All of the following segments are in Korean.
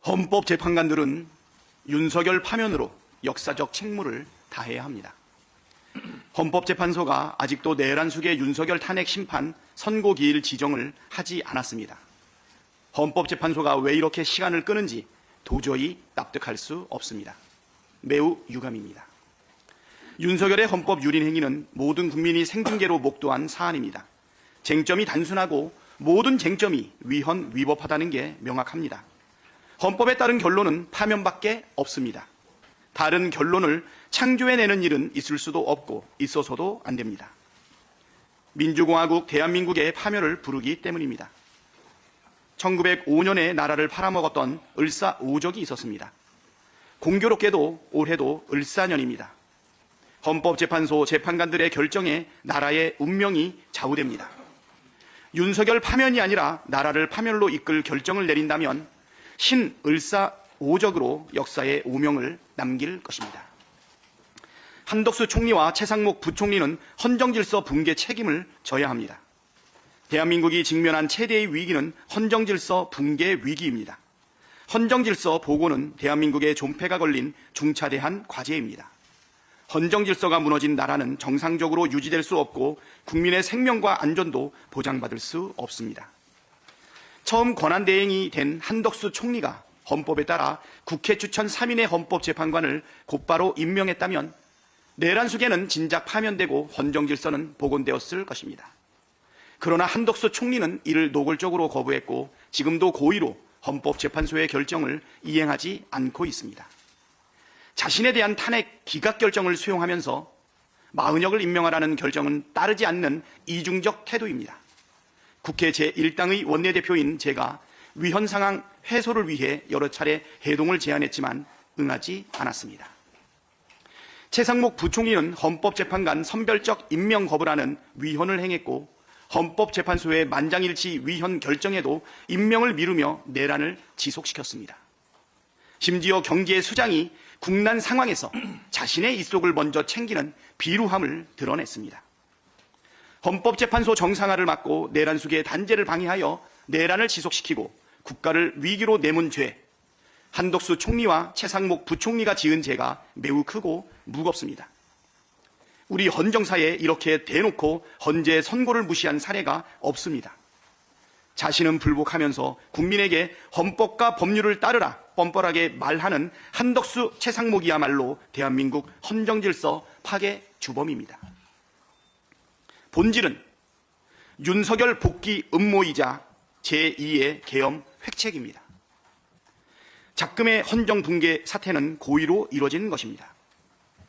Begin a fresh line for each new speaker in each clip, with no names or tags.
헌법재판관들은 윤석열 파면으로 역사적 책무를 다해야 합니다. 헌법재판소가 아직도 내란숙의 윤석열 탄핵 심판 선고기일 지정을 하지 않았습니다. 헌법재판소가 왜 이렇게 시간을 끄는지 도저히 납득할 수 없습니다. 매우 유감입니다. 윤석열의 헌법 유린 행위는 모든 국민이 생중계로 목도한 사안입니다. 쟁점이 단순하고 모든 쟁점이 위헌, 위법하다는 게 명확합니다. 헌법에 따른 결론은 파면밖에 없습니다. 다른 결론을 창조해내는 일은 있을 수도 없고 있어서도 안 됩니다. 민주공화국 대한민국의 파멸을 부르기 때문입니다. 1905년에 나라를 팔아먹었던 을사오적이 있었습니다. 공교롭게도 올해도 을사년입니다. 헌법재판소 재판관들의 결정에 나라의 운명이 좌우됩니다. 윤석열 파면이 아니라 나라를 파멸로 이끌 결정을 내린다면 신을사오적으로 역사에 오명을 남길 것입니다. 한덕수 총리와 최상목 부총리는 헌정질서 붕괴 책임을 져야 합니다. 대한민국이 직면한 최대의 위기는 헌정질서 붕괴 위기입니다. 헌정질서 보고는 대한민국의 존폐가 걸린 중차대한 과제입니다. 헌정질서가 무너진 나라는 정상적으로 유지될 수 없고 국민의 생명과 안전도 보장받을 수 없습니다. 처음 권한대행이 된 한덕수 총리가 헌법에 따라 국회 추천 3인의 헌법재판관을 곧바로 임명했다면 내란 속에는 진작 파면되고 헌정질서는 복원되었을 것입니다. 그러나 한덕수 총리는 이를 노골적으로 거부했고 지금도 고의로 헌법재판소의 결정을 이행하지 않고 있습니다. 자신에 대한 탄핵 기각 결정을 수용하면서 마은혁을 임명하라는 결정은 따르지 않는 이중적 태도입니다. 국회 제1당의 원내대표인 제가 위헌 상황 해소를 위해 여러 차례 회동을 제안했지만 응하지 않았습니다. 최상목 부총리는 헌법재판관 선별적 임명 거부라는 위헌을 행했고 헌법재판소의 만장일치 위헌 결정에도 임명을 미루며 내란을 지속시켰습니다. 심지어 경제 수장이 국난 상황에서 자신의 입속을 먼저 챙기는 비루함을 드러냈습니다. 헌법재판소 정상화를 막고 내란 속의 단죄를 방해하여 내란을 지속시키고 국가를 위기로 내몬 죄, 한덕수 총리와 최상목 부총리가 지은 죄가 매우 크고 무겁습니다. 우리 헌정사에 이렇게 대놓고 헌재 선고를 무시한 사례가 없습니다. 자신은 불복하면서 국민에게 헌법과 법률을 따르라 뻔뻔하게 말하는 한덕수 최상목이야말로 대한민국 헌정질서 파괴 주범입니다. 본질은 윤석열 복귀 음모이자 제2의 계엄 획책입니다. 작금의 헌정 붕괴 사태는 고의로 이뤄진 것입니다.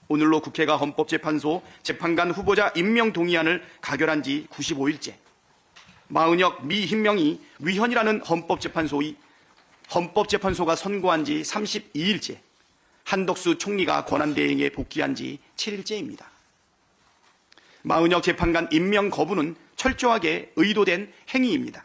오늘로 국회가 헌법재판소 재판관 후보자 임명 동의안을 가결한 지 95일째, 마은혁 미임명이 위헌이라는 헌법재판소가 선고한 지 32일째, 한덕수 총리가 권한대행에 복귀한 지 7일째입니다. 마은혁 재판관 임명 거부는 철저하게 의도된 행위입니다.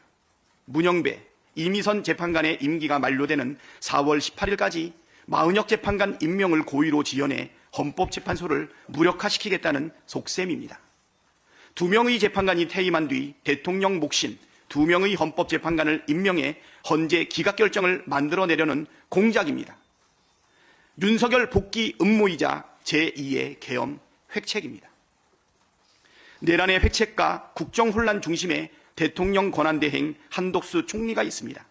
문영배, 이미선 재판관의 임기가 만료되는 4월 18일까지 마은혁 재판관 임명을 고의로 지연해 헌법재판소를 무력화시키겠다는 속셈입니다. 2명의 재판관이 퇴임한 뒤 대통령 몫인 2명의 헌법재판관을 임명해 헌재 기각결정을 만들어내려는 공작입니다. 윤석열 복귀 음모이자 제2의 계엄 획책입니다. 내란의 획책과 국정혼란 중심에 대통령 권한대행 한덕수 총리가 있습니다.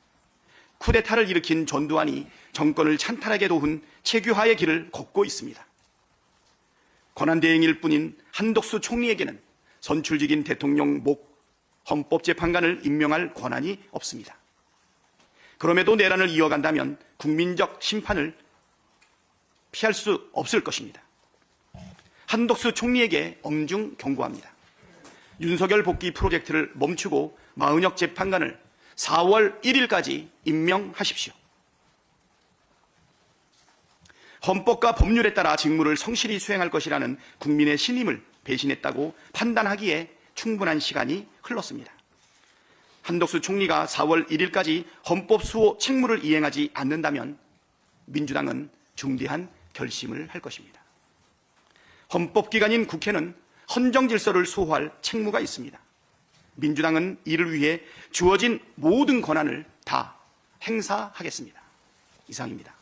쿠데타를 일으킨 전두환이 정권을 찬탈하게 도운 체규화의 길을 걷고 있습니다. 권한대행일 뿐인 한덕수 총리에게는 선출직인 대통령 목 헌법재판관을 임명할 권한이 없습니다. 그럼에도 내란을 이어간다면 국민적 심판을 피할 수 없을 것입니다. 한덕수 총리에게 엄중 경고합니다. 윤석열 복귀 프로젝트를 멈추고 마은혁 재판관을 4월 1일까지 임명하십시오. 헌법과 법률에 따라 직무를 성실히 수행할 것이라는 국민의 신임을 배신했다고 판단하기에 충분한 시간이 흘렀습니다. 한덕수 총리가 4월 1일까지 헌법 수호 책무를 이행하지 않는다면 민주당은 중대한 결심을 할 것입니다. 헌법기관인 국회는 헌정질서를 수호할 책무가 있습니다. 민주당은 이를 위해 주어진 모든 권한을 다 행사하겠습니다. 이상입니다.